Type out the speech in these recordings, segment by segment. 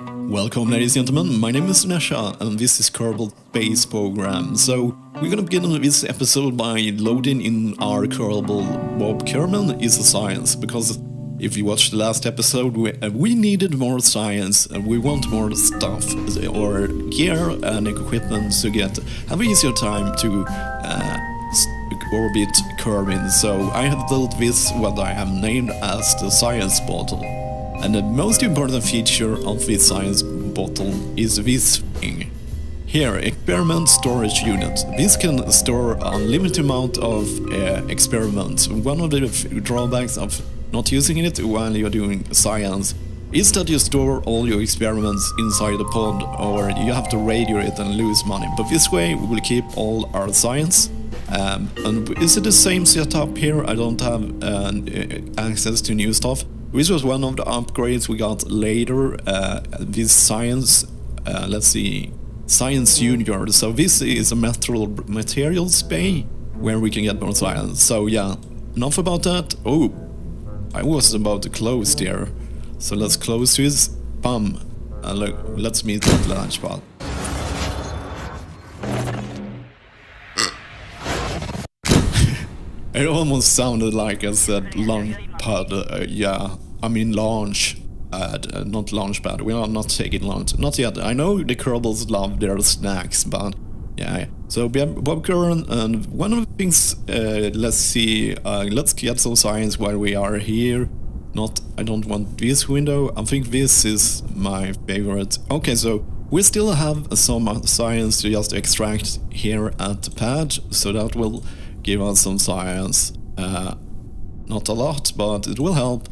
Welcome, ladies and gentlemen, my name is Nesha, and this is Kerbal Space Program. So, we're gonna begin this episode by loading in our Kerbal Bob Kerman is a science, because if you watched the last episode, we needed more science, and we want more stuff, or gear and equipment to have an easier time to orbit Kerbin. So, I have built this, what I have named as the science bottle. And the most important feature of this science bottle is this thing. Here, experiment storage unit. This can store an unlimited amount of experiments. One of the drawbacks of not using it while you're doing science is that you store all your experiments inside the pod, or you have to radio it and lose money. But this way we will keep all our science. And is it the same setup here? I don't have access to new stuff. This was one of the upgrades we got later, this science, let's see, Science Junior. So this is a materials bay where we can get more science. So yeah, enough about that. Oh, I was about to close there. So let's close this. Bam. Let's meet at the launch pad. It almost sounded like I said launch pad, yeah, I mean launch pad, not launch pad. We are not taking launch, not yet. I know the Kerbals love their snacks, but yeah. So Bob Curran, and one of the things, let's see, let's get some science while we are here. I don't want this window, I think this is my favorite. Okay, so we still have some science to just extract here at the pad, so that will give us some science. Not a lot, but it will help.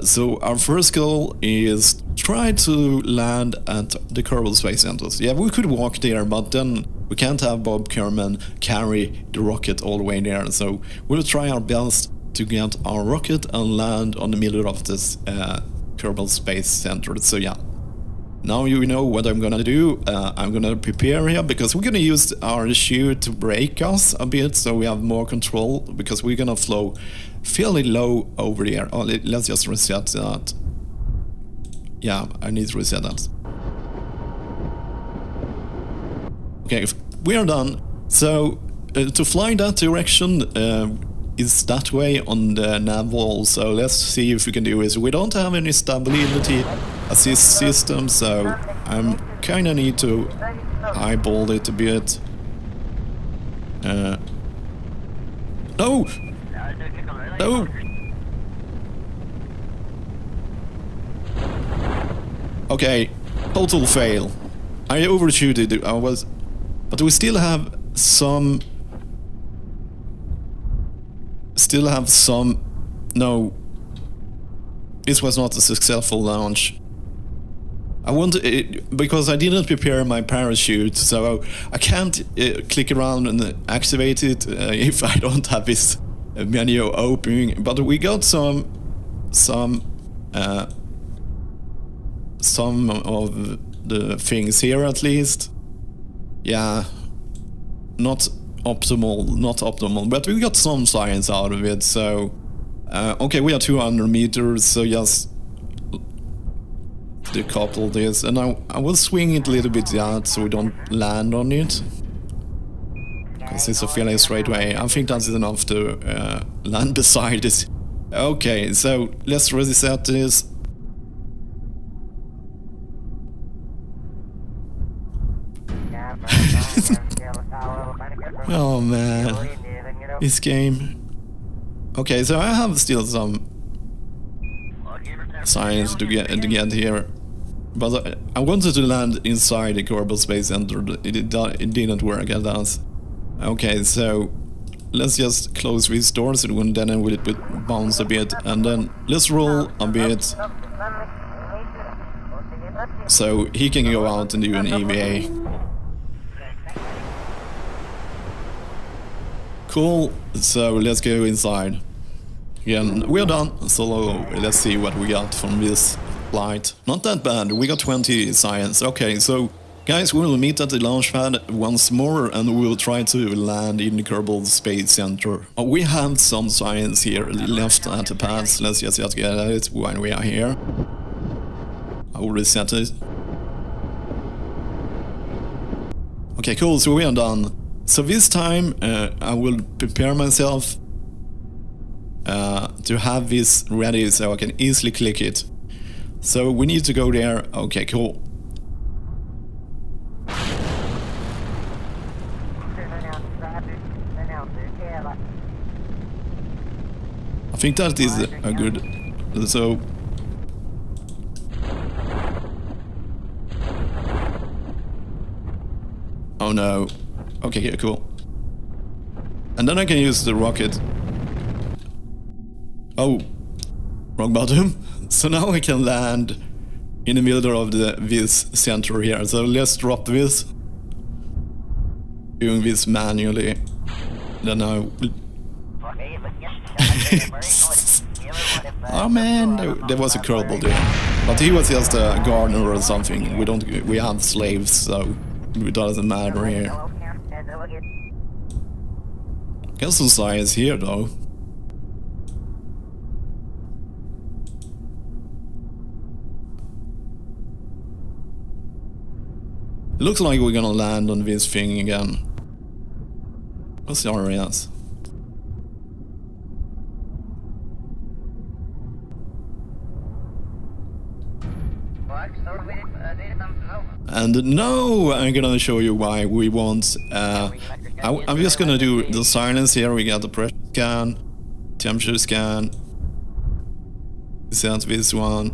So our first goal is try to land at the Kerbal Space Center. Yeah, we could walk there, but then we can't have Bob Kerman carry the rocket all the way there. So we'll try our best to get our rocket and land on the middle of this Kerbal Space Center. So yeah. Now you know what I'm gonna do. I'm gonna prepare here because we're gonna use our chute to brake us a bit so we have more control, because we're gonna flow fairly low over here. Oh, let's just reset that. Yeah, I need to reset that. Okay, we are done. So to fly that direction is that way on the nav wall. So let's see if we can do this. We don't have any stability assist system, so I'm kinda need to eyeball it a bit. No! No! Okay, total fail. I overshooted it, but we still have some... No. This was not a successful launch. I wanted it because I didn't prepare my parachute, so I can't click around and activate it if I don't have this menu opening. But we got some of the things here at least. Yeah, not optimal, but we got some science out of it. So okay, we are 200 meters, so just decouple this, and I will swing it a little bit out so we don't land on it, because it's a fairly straight way. I think that's enough to land beside it. Okay, so let's reset this. Oh man, this game. Okay, so I have still some science to get here, but I wanted to land inside the Kerbal Space Center. It didn't work at that. Okay, so let's just close these doors, and then it will bounce a bit, and then let's roll a bit so he can go out and do an EVA. Cool, so let's go inside. Again, we're done, so let's see what we got from this flight. Not that bad, we got 20 science. Okay, so guys, we will meet at the launch pad once more, and we will try to land in the Kerbal Space Center. We have some science here left at the pads. Let's just get at it while we are here. I will reset it. Okay, cool, so we are done. So this time I will prepare myself to have this ready so I can easily click it. So we need to go there. Okay, cool. I think that is a good... So... Oh no. Okay, yeah, cool. And then I can use the rocket. Oh, wrong button. So now I can land in the middle of this center here. So let's drop this. Doing this manually. Then I will... Oh man, there was a Kerbal there. But he was just a gardener or something. We have slaves, so it doesn't matter here. Get some science here though. It looks like we're gonna land on this thing again. What's the RS? And now I'm gonna show you why we want... I'm just gonna do the silence here. We got the pressure scan, temperature scan. Set this one.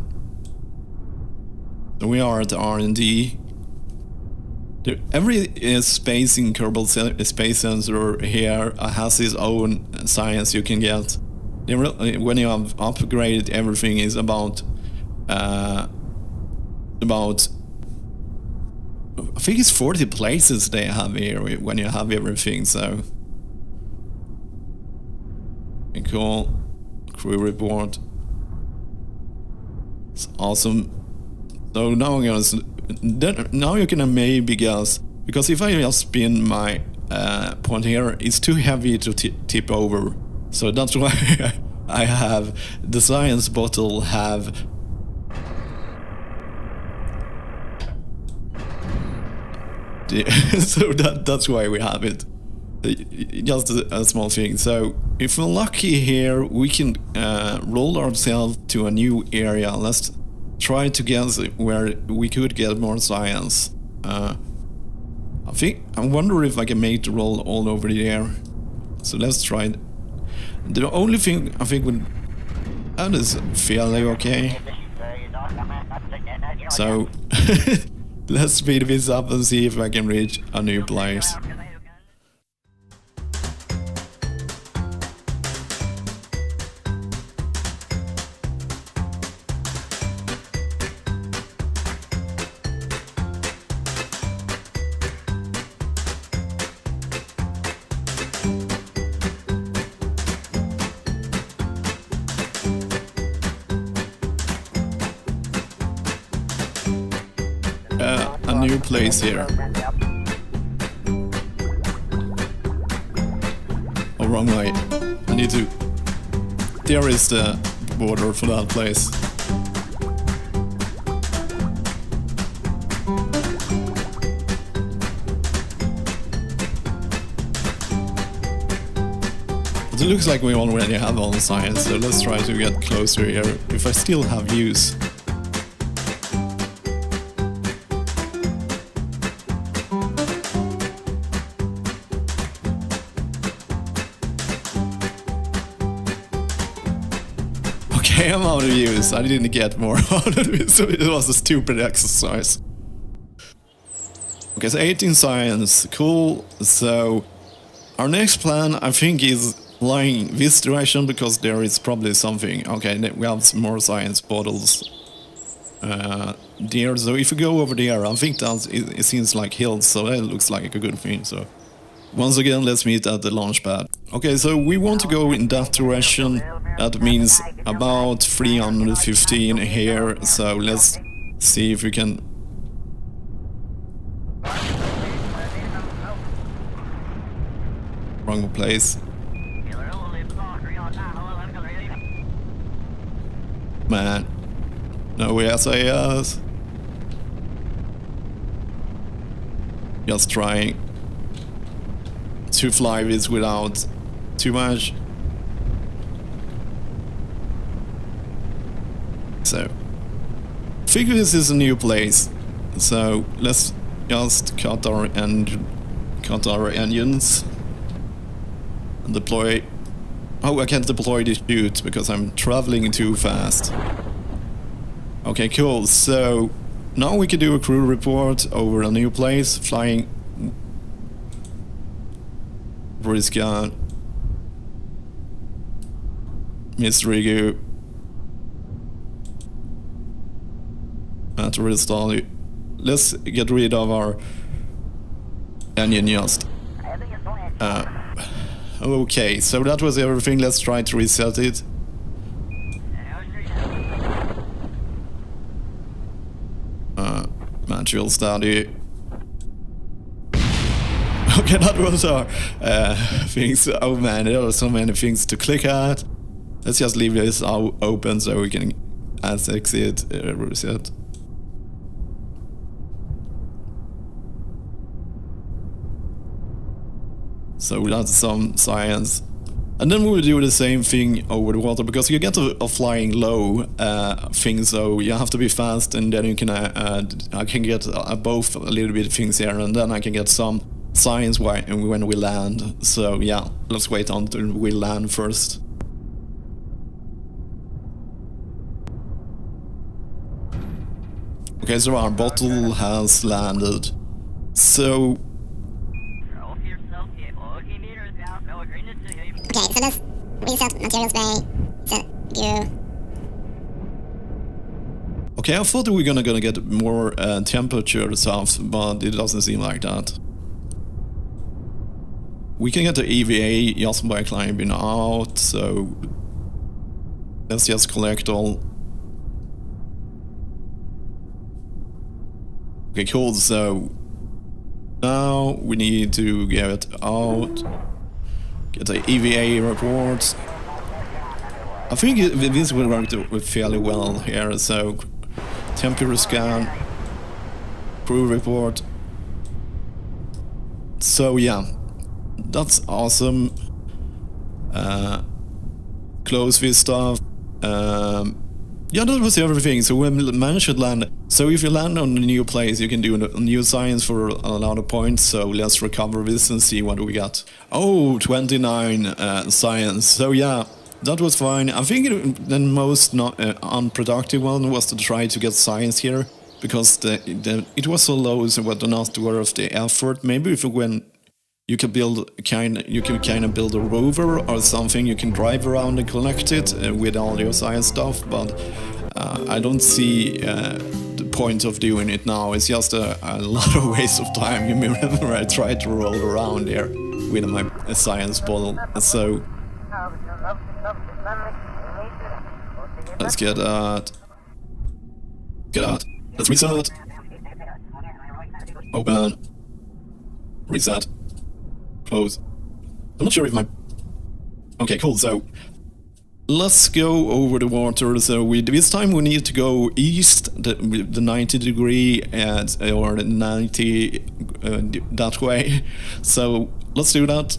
So we are at the R&D. Every space in Kerbal Space Sensor here has its own science you can get. When you have upgraded everything, is about I think it's 40 places they have here when you have everything. So cool. Crew report. It's awesome. So now I'm gonna... Now you can maybe guess, because if I just spin my point here, it's too heavy to tip over. So that's why I have the science bottle have... So that's why we have it. Just a small thing. So if we're lucky here, we can roll ourselves to a new area. Let's try to guess where we could get more science. I wonder if I can make the roll all over there. So let's try it. The only thing I think that is fairly okay. So let's speed this up and see if I can reach a new place. A new place here. Oh, wrong way. I need to... There is the border for that place. But it looks like we already have all the science, so let's try to get closer here, if I still have views. Okay, I'm out of use. I didn't get more out of it, so it was a stupid exercise. Okay, so 18 science, cool. So our next plan, I think, is flying this direction, because there is probably something. Okay, we have some more science bottles there. So if we go over there, I think it seems like hills, so that looks like a good thing. So once again, let's meet at the launch pad. Okay, so we want to go in that direction. That means about 315 here, so let's see if we can... Wrong place. Man. No SAS. just trying to fly this without too much. So, figure this is a new place. So let's just cut our engines and deploy. Oh, I can't deploy the chute because I'm traveling too fast. Okay, cool. So now we can do a crew report over a new place, flying Briska, Mystery Goo, at restart. Let's get rid of our engine just. Okay, so that was everything. Let's try to reset it. Manual study. Okay, that was our things. Oh man, there are so many things to click at. Let's just leave this open so we can exit, reset. So that's some science. And then we'll do the same thing over the water, because you get a flying low thing, so you have to be fast, and then you can I can get both a little bit of things here, and then I can get some science when we land. So yeah, let's wait until we land first. Okay, so our bottle has landed. So okay, so let's reset materials bay. Set gear. okay, I thought we were gonna get more temperature stuff, but it doesn't seem like that. We can get the EVA just by climbing out, so let's just collect all. Okay, cool, so now we need to get out, get the EVA report. I think this will work fairly well here, so temperature scan, crew report. So yeah, that's awesome. Close this stuff. Yeah, that was everything. So we managed to land. So if you land on a new place, you can do a new science for a lot of points. So let's recover this and see what we got. Oh, 29 science. So yeah, that was fine. I think the most unproductive one was to try to get science here, because it was so low, so it was not worth the effort. Maybe if you can kind of build a rover or something. You can drive around and collect it with all your science stuff, but I don't see the point of doing it now. It's just a lot of waste of time. You remember I tried to roll around there with my science bottle. So let's get that. Let's reset. Open. Reset. Close. I'm not sure if my... Okay, cool, so let's go over the water. So this time we need to go east, the 90 degree or 90 that way. So let's do that.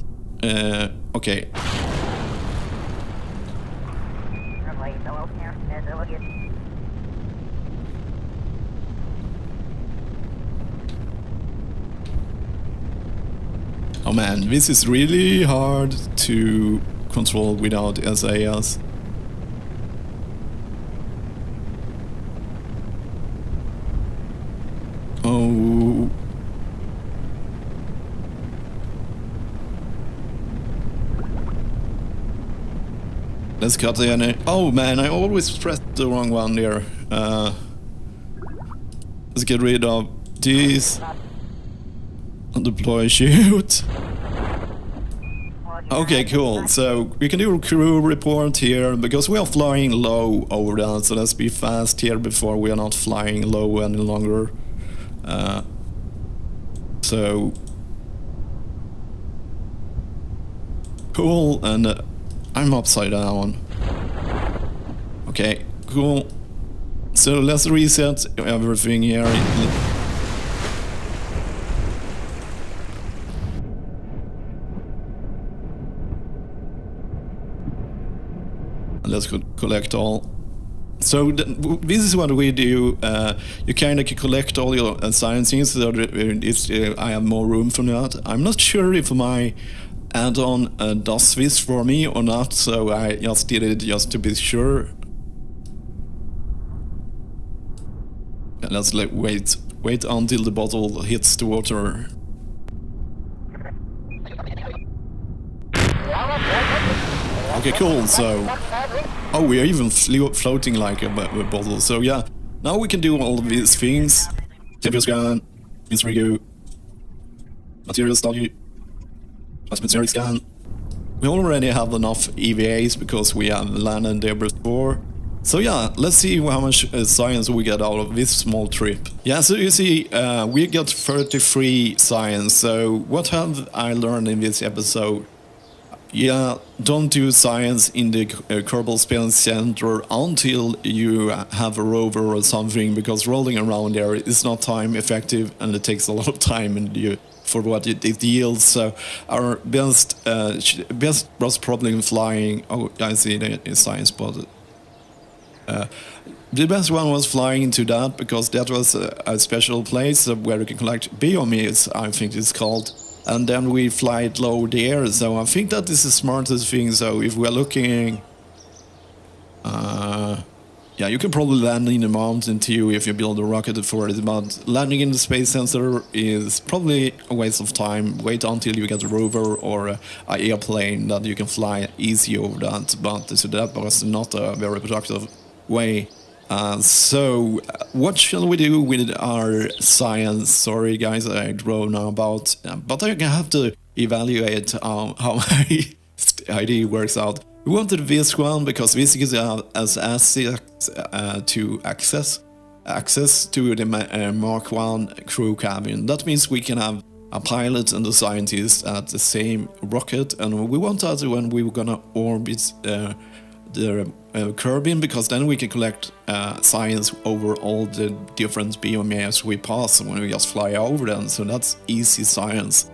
Okay. Oh man, this is really hard to control without SAS. Oh. Let's cut the energy. Oh man, I always pressed the wrong one there. Let's get rid of these. Deploy chute. Okay, cool. So we can do a crew report here, because we are flying low over that, so let's be fast here before we are not flying low any longer. So cool, and I'm upside down. Okay, cool. So let's reset everything here. let's collect all. So this is what we do. You kind of collect all your sciences so that I have more room for that. I'm not sure if my add-on does this for me or not, so I just did it just to be sure. And let's wait until the bottle hits the water. Okay, cool. So, oh, we are even floating like a bottle. So yeah, now we can do all of these things. Temperature scan, review, material study, atmospheric scan. We already have enough EVAs because we have landed there before. So yeah, let's see how much science we get out of this small trip. Yeah, so you see, we got 33 science. So what have I learned in this episode? Yeah, don't do science in the Kerbal Space Center until you have a rover or something, because rolling around there is not time effective and it takes a lot of time and for what it yields. So our best was probably flying. Oh, I see the science spotted. The best one was flying into that, because that was a special place where you can collect biomass, I think it's called. And then we fly it low there, so I think that is the smartest thing. So if we're looking... yeah, you can probably land in the mountain too if you build a rocket for it, but landing in the space center is probably a waste of time. Wait until you get a rover or an airplane that you can fly easy over that, but so that was not a very productive way. So what shall we do with our science? Sorry guys, I drone now about, but I have to evaluate how my idea works out. We wanted this one because this gives us access to the Mark 1 crew cabin. That means we can have a pilot and a scientist at the same rocket, and we want that when we're gonna orbit the Kerbin, because then we can collect science over all the different biomass we pass when we just fly over them, so that's easy science.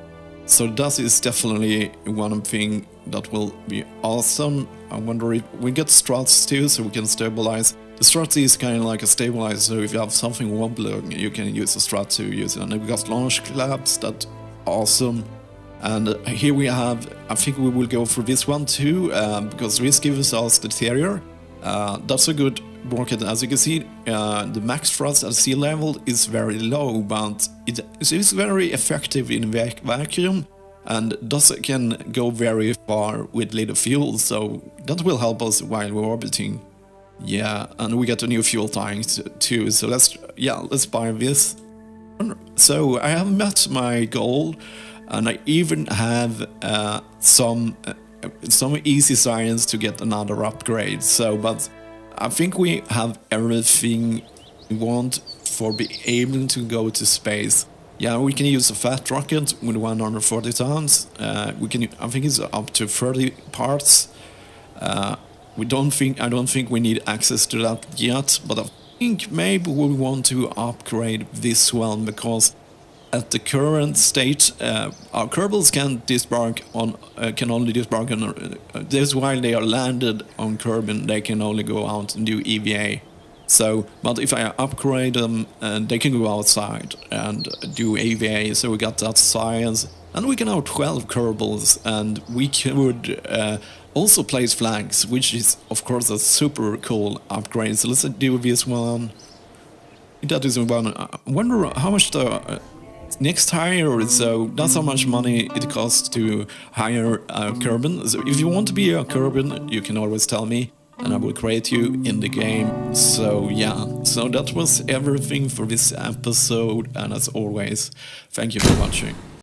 So that is definitely one thing that will be awesome. I wonder if we get struts too, so we can stabilize. The strut is kind of like a stabilizer, so if you have something wobbling, you can use a strut to use it. And we got launch claps, that's awesome. And here we have, I think we will go for this one too, because this gives us the terrier. That's a good rocket. As you can see, the max thrust at sea level is very low, but it is very effective in vacuum, and thus it can go very far with little fuel, so that will help us while we're orbiting. Yeah, and we get a new fuel tank too, so let's buy this. So I have met my goal, and I even have some easy science to get another upgrade. So, but I think we have everything we want for being able to go to space. Yeah, we can use a fat rocket with 140 tons. I think it's up to 30 parts. I don't think we need access to that yet, but I think maybe we want to upgrade this one, because at the current state, our kerbals can only disembark on this while they are landed on Kerbin. They can only go out and do EVA. So, but if I upgrade them, they can go outside and do EVA. So we got that science, and we can have 12 kerbals, and we could also place flags, which is of course a super cool upgrade. So let's do this one. That is one. I wonder how much the next hire, so that's how much money it costs to hire a Kerbin. So if you want to be a Kerbin, you can always tell me, and I will create you in the game. So yeah, so that was everything for this episode, and as always, thank you for watching.